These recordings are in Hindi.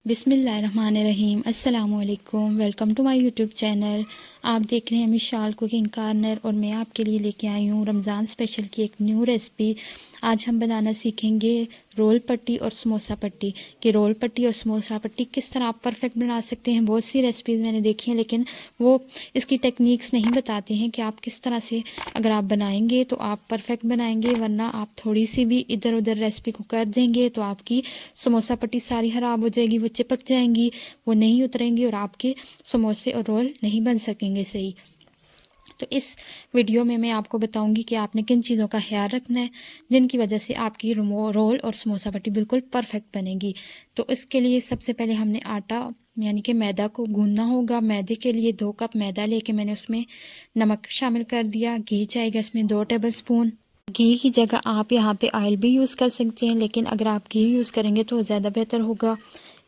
बिस्मिल्लाहिर्रहमानिर्रहीम अस्सलामुअलैकुम। Welcome to my YouTube channel. आप देख रहे हैं मिशाल कुकिंग कॉर्नर और मैं आपके लिए लेके आई हूँ रमज़ान स्पेशल की एक न्यू रेसिपी। आज हम बनाना सीखेंगे रोल पट्टी और समोसा पट्टी। कि रोल पट्टी और समोसा पट्टी किस तरह आप परफेक्ट बना सकते हैं। बहुत सी रेसिपीज़ मैंने देखी हैं लेकिन वो इसकी टेक्निक्स नहीं बताते हैं कि आप किस तरह से अगर आप बनाएंगे तो आप परफेक्ट बनाएंगे, वरना आप थोड़ी सी भी इधर उधर रेसिपी को कर देंगे तो आपकी समोसा पट्टी सारी ख़राब हो जाएगी, वो चिपक जाएंगी, वो नहीं उतरेंगी और आपके समोसे और रोल नहीं बन सकेंगे सही। तो इस वीडियो में मैं आपको बताऊंगी कि आपने किन चीज़ों का ख्याल रखना है जिनकी वजह से आपकी रोल और समोसा पट्टी बिल्कुल परफेक्ट बनेगी। तो इसके लिए सबसे पहले हमने आटा यानी कि मैदा को गूंदना होगा। मैदे के लिए 2 कप मैदा लेके मैंने उसमें नमक शामिल कर दिया। घी जाएगा इसमें 2 टेबल स्पून। घी की जगह आप यहाँ पे ऑयल भी यूज़ कर सकते हैं, लेकिन अगर आप घी यूज़ करेंगे तो ज़्यादा बेहतर होगा।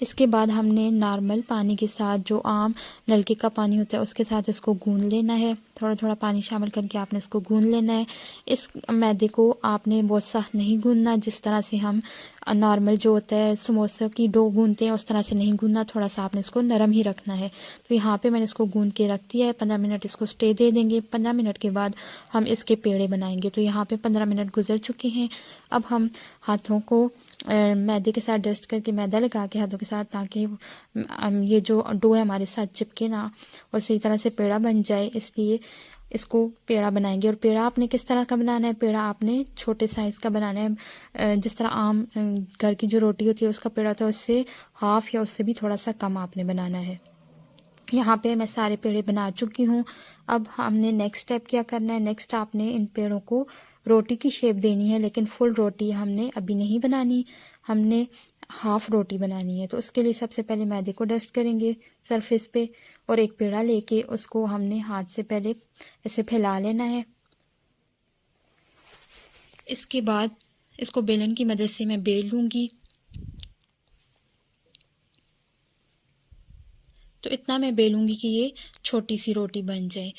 इसके बाद हमने नॉर्मल पानी के साथ, जो आम नलके का पानी होता है उसके साथ इसको गूंद लेना है। थोड़ा थोड़ा पानी शामिल करके आपने इसको गूंद लेना है। इस मैदे को आपने बहुत सख्त नहीं गूंदना, जिस तरह से हम नॉर्मल जो होता है समोसा की डो गूंदते हैं उस तरह से नहीं गूंदना, थोड़ा सा आपने इसको नरम ही रखना है। तो यहाँ पे मैंने इसको गूंद के रख दिया है। 15 मिनट इसको स्टे दे देंगे। 15 मिनट के बाद हम इसके पेड़े बनाएंगे। तो यहाँ पे 15 मिनट गुजर चुके हैं। अब हम हाथों को मैदे के साथ डस्ट करके मैदा लगा के हाथों के साथ, ताकि ये जो डो है हमारे साथ चिपके ना और सही तरह से पेड़ा बन जाए, इसलिए इसको पेड़ा बनाएंगे। और पेड़ा आपने किस तरह का बनाना है, पेड़ा आपने छोटे साइज़ का बनाना है। जिस तरह आम घर की जो रोटी होती है उसका पेड़ा होता है उससे हाफ या उससे भी थोड़ा सा कम आपने बनाना है। यहाँ पे मैं सारे पेड़े बना चुकी हूँ। अब हमने नेक्स्ट स्टेप क्या करना है, नेक्स्ट आपने इन पेड़ों को रोटी की शेप देनी है, लेकिन फुल रोटी हमने अभी नहीं बनानी, हमने हाफ रोटी बनानी है। तो उसके लिए सबसे पहले मैदे को डस्ट करेंगे सरफेस पे और एक पेड़ा लेके उसको हमने हाथ से पहले ऐसे फैला लेना है। इसके बाद इसको बेलन की मदद से मैं बेल लूँगी। तो इतना मैं बेलूँगी कि ये छोटी सी रोटी बन जाए।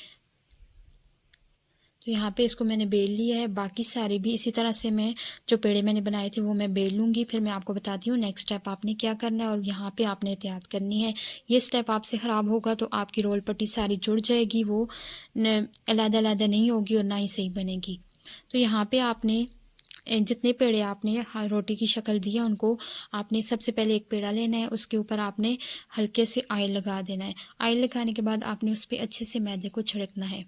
तो यहाँ पे इसको मैंने बेल लिया है। बाकी सारे भी इसी तरह से मैं जो पेड़े मैंने बनाए थे वो मैं बेल लूँगी। फिर मैं आपको बताती हूँ नेक्स्ट स्टेप आपने क्या करना है और यहाँ पे आपने एहतियात करनी है। ये स्टेप आपसे ख़राब होगा तो आपकी रोल पट्टी सारी जुड़ जाएगी, वो अलग-अलग नहीं होगी और ना ही सही बनेगी। तो यहाँ पे आपने जितने पेड़े आपने रोटी की शक्ल दी है उनको आपने सबसे पहले एक पेड़ा लेना है, उसके ऊपर आपने हल्के से ऑयल लगा देना है। ऑयल लगाने के बाद आपने उस पर अच्छे से मैदे को छिड़कना है।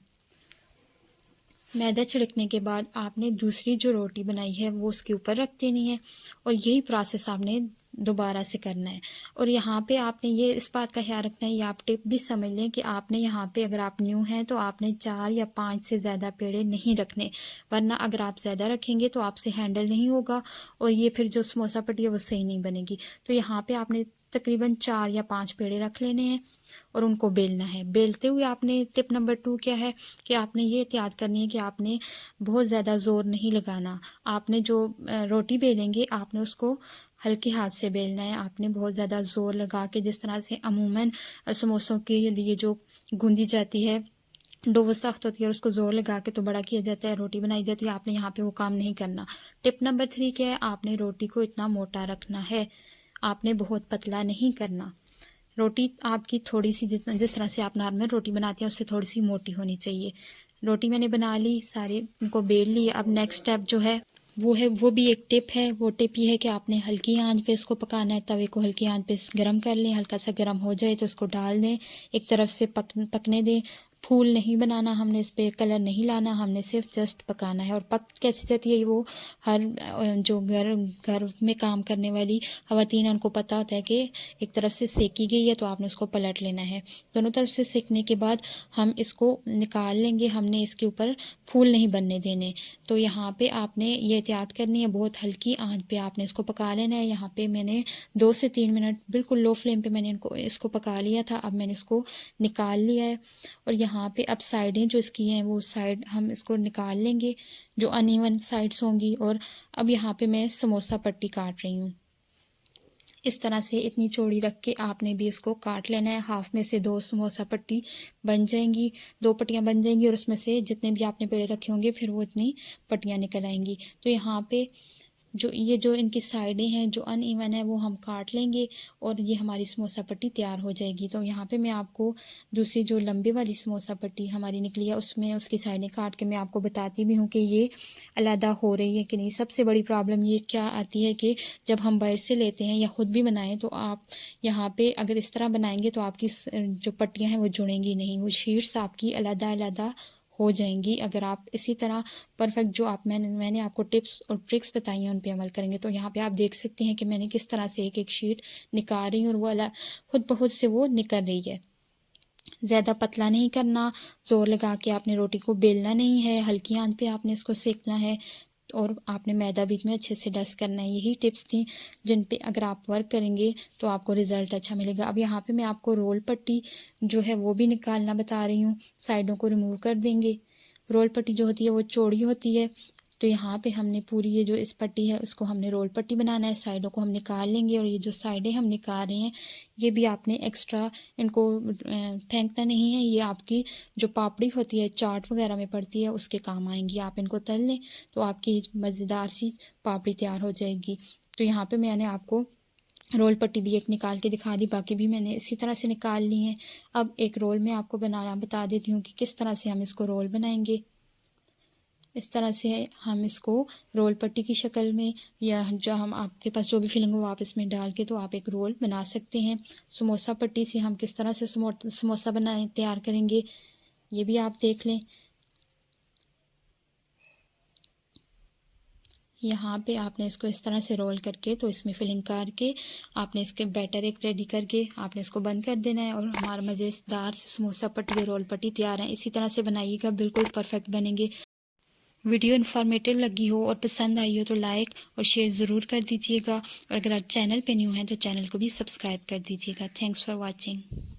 मैदा छिड़कने के बाद आपने दूसरी जो रोटी बनाई है वो उसके ऊपर रख देनी है और यही प्रोसेस आपने दोबारा से करना है। और यहाँ पे आपने ये इस बात का ख्याल रखना है, ये आप टिप भी समझ लें कि आपने यहाँ पे अगर आप न्यू हैं तो आपने 4 या 5 से ज़्यादा पेड़े नहीं रखने, वरना अगर आप ज़्यादा रखेंगे तो आपसे हैंडल नहीं होगा और ये फिर जो समोसा पट्टी है वो सही नहीं बनेगी। तो यहाँ पे आपने तकरीबन 4 या 5 पेड़े रख लेने हैं और उनको बेलना है। बेलते हुए आपने टिप नंबर 2 क्या है कि आपने ये एहतियात करनी है कि आपने बहुत ज़्यादा ज़ोर नहीं लगाना। आपने जो रोटी बेलेंगे आपने उसको हल्के हाथ से बेलना है। आपने बहुत ज़्यादा ज़ोर लगा के, जिस तरह से अमूमन समोसों की ये जो गूंदी जाती है डो वो सख्त होती है और उसको ज़ोर लगा के तो बड़ा किया जाता है, रोटी बनाई जाती है, आपने यहाँ पे वो काम नहीं करना। टिप नंबर 3 क्या है, आपने रोटी को इतना मोटा रखना है, आपने बहुत पतला नहीं करना। रोटी आपकी थोड़ी सी जिस तरह से आप नॉर्मल रोटी बनाते हैं उससे थोड़ी सी मोटी होनी चाहिए। रोटी मैंने बना ली, सारे उनको बेल ली। अब नेक्स्ट स्टेप जो है वो भी एक टिप है। वो टिप ये है कि आपने हल्की आंच पे इसको पकाना है। तवे को हल्की आंच पे गरम कर लें, हल्का सा गरम हो जाए तो उसको डाल दें, एक तरफ से पकने दें। फूल नहीं बनाना हमने, इस पर कलर नहीं लाना, हमने सिर्फ जस्ट पकाना है। और पक कैसे जाती है वो हर जो घर में काम करने वाली ख़वातीन उनको पता होता है कि एक तरफ से सेकी गई है तो आपने उसको पलट लेना है। दोनों तरफ से सेकने के बाद हम इसको निकाल लेंगे, हमने इसके ऊपर फूल नहीं बनने देने। तो यहाँ पे आपने ये एहतियात करनी है, बहुत हल्की आंच पे आपने इसको पका लेना है। यहाँ पे मैंने 2 से 3 मिनट बिल्कुल लो फ्लेम पे मैंने इसको पका लिया था। अब मैंने इसको निकाल लिया है और यहाँ पे अब साइडें जो इसकी हैं वो साइड हम इसको निकाल लेंगे, जो अनइवन साइड्स होंगी। और अब यहाँ पे मैं समोसा पट्टी काट रही हूँ। इस तरह से इतनी चौड़ी रख के आपने भी इसको काट लेना है। हाफ में से 2 समोसा पट्टी बन जाएंगी, 2 पट्टियाँ बन जाएंगी और उसमें से जितने भी आपने पेड़े रखे होंगे फिर वो इतनी पट्टियाँ निकल आएंगी। तो यहाँ पे जो इनकी साइडें हैं जो अनइवन है वो हम काट लेंगे और ये हमारी समोसा पट्टी तैयार हो जाएगी। तो यहाँ पे मैं आपको दूसरी जो लंबे वाली समोसा पट्टी हमारी निकली है उसमें उसकी साइडें काट के मैं आपको बताती भी हूँ कि ये अलहदा हो रही है कि नहीं। सबसे बड़ी प्रॉब्लम ये क्या आती है कि जब हम बाहर से लेते हैं या ख़ुद भी बनाएं तो आप यहाँ पे अगर इस तरह बनाएंगे तो आपकी जो पट्टियाँ हैं वो जुड़ेंगी नहीं, वो शीट्स आपकी अलहदा हो जाएंगी। अगर आप इसी तरह परफेक्ट जो मैंने आपको टिप्स और ट्रिक्स बताई हैं उन पे अमल करेंगे। तो यहाँ पे आप देख सकते हैं कि मैंने किस तरह से एक एक शीट निकाल रही हूँ और वो खुद ब खुद से वो निकल रही है। ज़्यादा पतला नहीं करना, ज़ोर लगा के आपने रोटी को बेलना नहीं है, हल्की आंच पे आपने इसको सेकना है और आपने मैदा बीच में अच्छे से डस्ट करना है। यही टिप्स थी जिन पे अगर आप वर्क करेंगे तो आपको रिज़ल्ट अच्छा मिलेगा। अब यहाँ पे मैं आपको रोल पट्टी जो है वो भी निकालना बता रही हूँ। साइडों को रिमूव कर देंगे। रोल पट्टी जो होती है वो चौड़ी होती है, तो यहाँ पे हमने पूरी ये जो इस पट्टी है उसको हमने रोल पट्टी बनाना है। साइडों को हम निकाल लेंगे और ये जो साइडें हम निकाल रहे हैं ये भी आपने एक्स्ट्रा इनको फेंकना नहीं है। ये आपकी जो पापड़ी होती है चाट वगैरह में पड़ती है उसके काम आएंगी। आप इनको तल लें तो आपकी मज़ेदार सी पापड़ी तैयार हो जाएगी। तो यहाँ पे मैंने आपको रोल पट्टी भी एक निकाल के दिखा दी, बाकी भी मैंने इसी तरह से निकाल ली हैं। अब एक रोल में आपको बनाना बता देती हूँ कि किस तरह से हम इसको रोल बनाएंगे। इस तरह से हम इसको रोल पट्टी की शक्ल में या जो हम आपके पास जो भी फिलिंग हो आप इसमें डाल के तो आप एक रोल बना सकते हैं। समोसा पट्टी से हम किस तरह से समोसा बनाए तैयार करेंगे ये भी आप देख लें। यहाँ पे आपने इसको इस तरह से रोल करके तो इसमें फिलिंग करके आपने इसके बैटर एक रेडी करके आपने इसको बंद कर देना है और हमारा मज़ेदार से समोसा पट्टी रोल पट्टी तैयार है। इसी तरह से बनाइएगा, बिल्कुल परफेक्ट बनेंगे। वीडियो इन्फॉर्मेटिव लगी हो और पसंद आई हो तो लाइक और शेयर ज़रूर कर दीजिएगा और अगर आप चैनल पे न्यू हैं तो चैनल को भी सब्सक्राइब कर दीजिएगा। Thanks for watching.